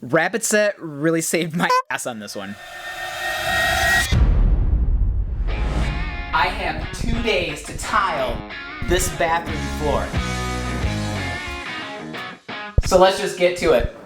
Rapid set really saved my ass on this one. I have 2 days to tile this bathroom floor. So let's just get to it.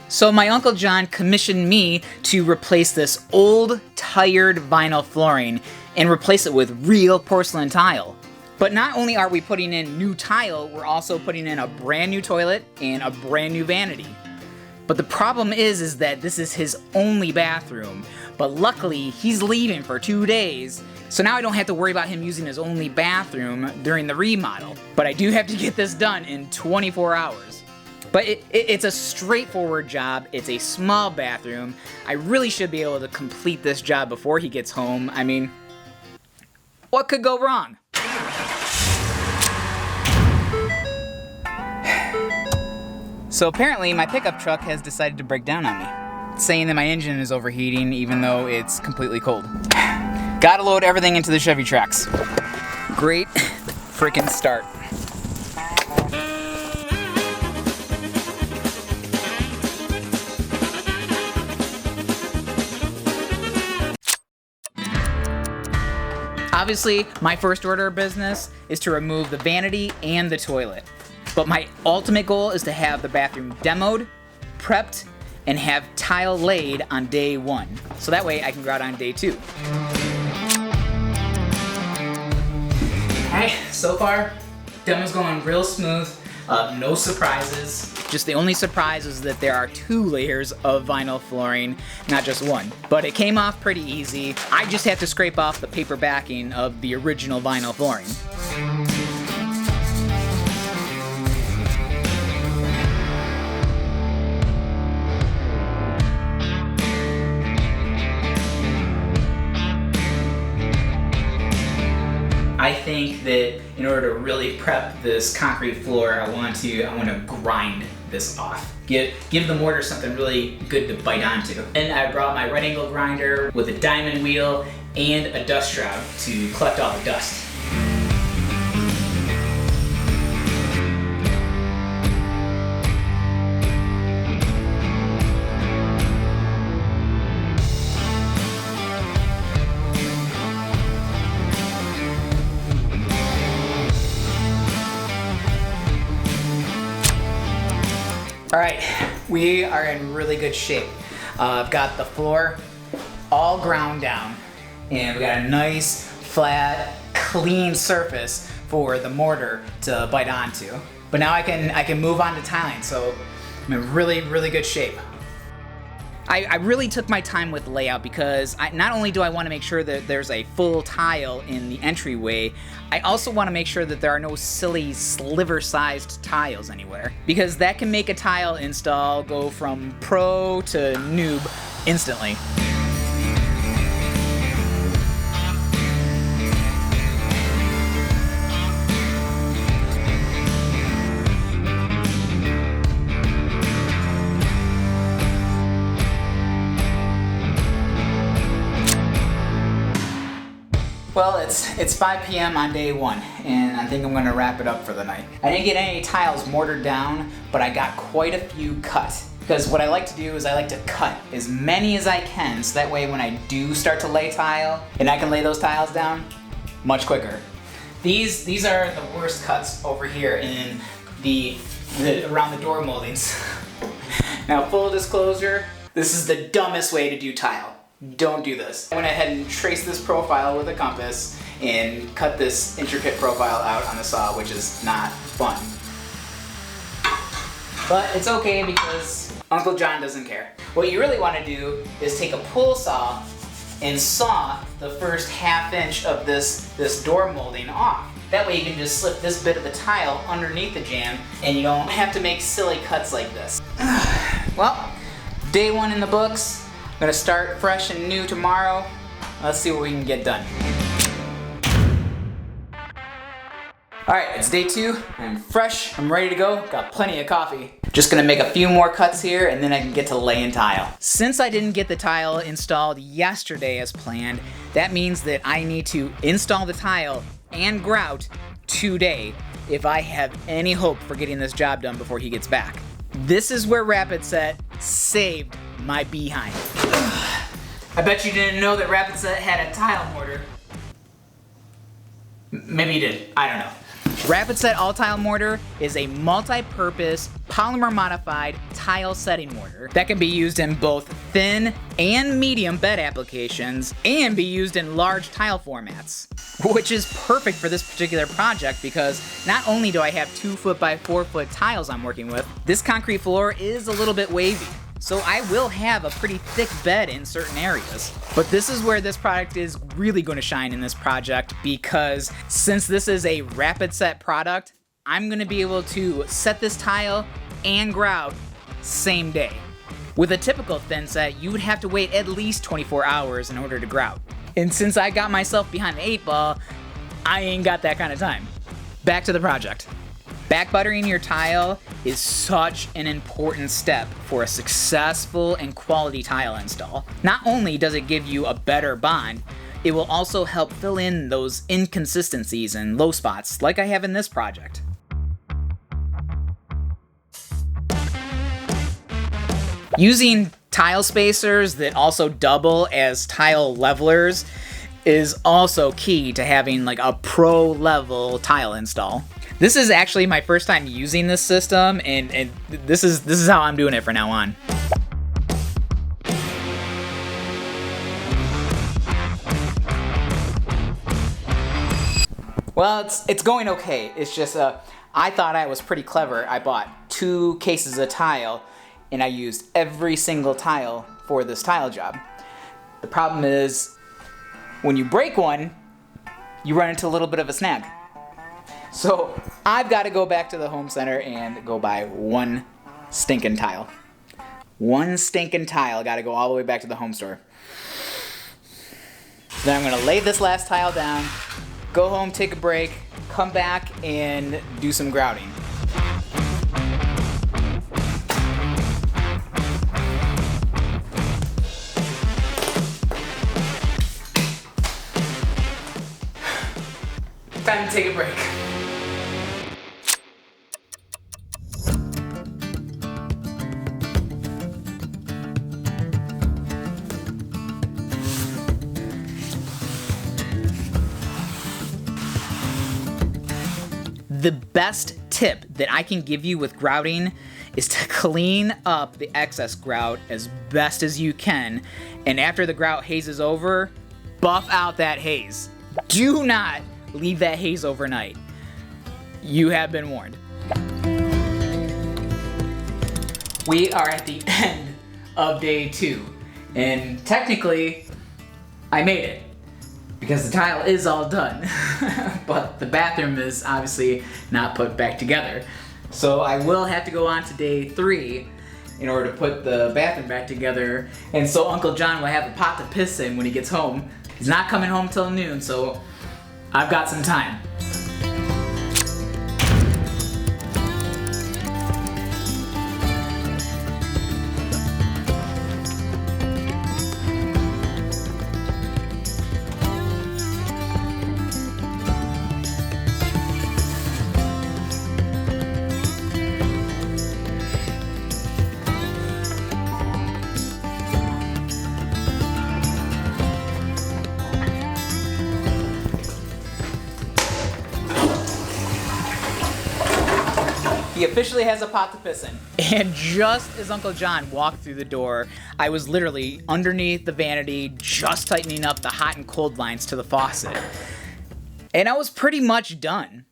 So my Uncle John commissioned me to replace this old, tired vinyl flooring and replace it with real porcelain tile. But not only are we putting in new tile, we're also putting in a brand new toilet and a brand new vanity. But the problem is that this is his only bathroom. But luckily, he's leaving for 2 days, so now I don't have to worry about him using his only bathroom during the remodel. But I do have to get this done in 24 hours. But it's a straightforward job. It's a small bathroom. I really should be able to complete this job before he gets home. I mean, what could go wrong? So apparently my pickup truck has decided to break down on me, saying that my engine is overheating even though it's completely cold. Gotta load everything into the Chevy tracks. Great freaking start. Obviously, my first order of business is to remove the vanity and the toilet. But my ultimate goal is to have the bathroom demoed, prepped, and have tile laid on day 1. So that way I can go out on day 2. Alright, so far, demo's going real smooth. No surprises. Just the only surprise is that there are 2 layers of vinyl flooring, not just 1. But it came off pretty easy. I just have to scrape off the paper backing of the original vinyl flooring. I think that in order to really prep this concrete floor, I want to grind this off. Give the mortar something really good to bite onto. And I brought my right angle grinder with a diamond wheel and a dust shroud to collect all the dust. Alright, we are in really good shape. I've got the floor all ground down, and we got a nice, flat, clean surface for the mortar to bite onto. But now I can move on to tiling, so I'm in really, really good shape. I really took my time with layout because not only do I want to make sure that there's a full tile in the entryway, I also want to make sure that there are no silly sliver-sized tiles anywhere, because that can make a tile install go from pro to noob instantly. Well, it's 5 p.m. on day 1, and I think I'm gonna wrap it up for the night. I didn't get any tiles mortared down, but I got quite a few cut. Because what I like to do is I like to cut as many as I can, so that way when I do start to lay tile, and I can lay those tiles down much quicker. These are the worst cuts over here in the around the door moldings. Now, full disclosure, this is the dumbest way to do tile. Don't do this. I went ahead and traced this profile with a compass and cut this intricate profile out on the saw, which is not fun. But it's okay because Uncle John doesn't care. What you really want to do is take a pull saw and saw the first ½ inch of this door molding off. That way you can just slip this bit of the tile underneath the jam and you don't have to make silly cuts like this. Well, day 1 in the books. I'm gonna start fresh and new tomorrow. Let's see what we can get done. Alright, it's day 2. I'm fresh, I'm ready to go, got plenty of coffee. Just gonna make a few more cuts here and then I can get to laying tile. Since I didn't get the tile installed yesterday as planned, that means that I need to install the tile and grout today if I have any hope for getting this job done before he gets back. This is where Rapid Set saved my behind. I bet you didn't know that Rapid Set had a tile mortar. Maybe you did, I don't know. Rapid Set All Tile Mortar is a multi-purpose, polymer-modified tile setting mortar that can be used in both thin and medium bed applications and be used in large tile formats, which is perfect for this particular project because not only do I have 2 foot by 4 foot tiles I'm working with, this concrete floor is a little bit wavy. So I will have a pretty thick bed in certain areas. But this is where this product is really going to shine in this project because since this is a Rapid Set product, I'm going to be able to set this tile and grout same day. With a typical thin set, you would have to wait at least 24 hours in order to grout. And since I got myself behind the 8 ball, I ain't got that kind of time. Back to the project. Back buttering your tile is such an important step for a successful and quality tile install. Not only does it give you a better bond, it will also help fill in those inconsistencies and low spots like I have in this project. Using tile spacers that also double as tile levelers is also key to having like a pro level tile install. This is actually my first time using this system, and this is how I'm doing it from now on. Well, it's going okay. It's just I thought I was pretty clever. I bought 2 cases of tile, and I used every single tile for this tile job. The problem is, when you break one, you run into a little bit of a snag. So I've got to go back to the home center and go buy 1 stinking tile. 1 stinking tile, got to go all the way back to the home store. Then I'm going to lay this last tile down, go home, take a break, come back and do some grouting. Time to take a break. The best tip that I can give you with grouting is to clean up the excess grout as best as you can, and after the grout haze is over, buff out that haze. Do not leave that haze overnight. You have been warned. We are at the end of day 2, and technically, I made it. Because the tile is all done, but the bathroom is obviously not put back together. So I will have to go on to day 3 in order to put the bathroom back together, and so Uncle John will have a pot to piss in when he gets home. He's not coming home till noon, so I've got some time. He officially has a pot to piss in. And just as Uncle John walked through the door, I was literally underneath the vanity, just tightening up the hot and cold lines to the faucet. And I was pretty much done.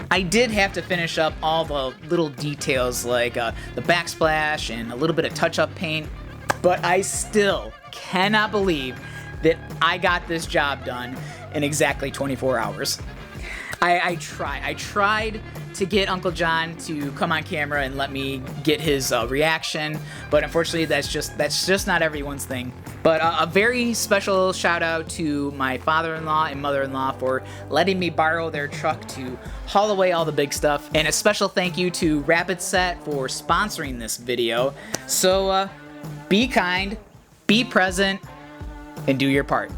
I did have to finish up all the little details like the backsplash and a little bit of touch-up paint, but I still cannot believe that I got this job done in exactly 24 hours. I tried to get Uncle John to come on camera and let me get his reaction, but unfortunately that's just not everyone's thing. But a very special shout out to my father-in-law and mother-in-law for letting me borrow their truck to haul away all the big stuff, and a special thank you to Rapid Set for sponsoring this video. So be kind, be present, and do your part.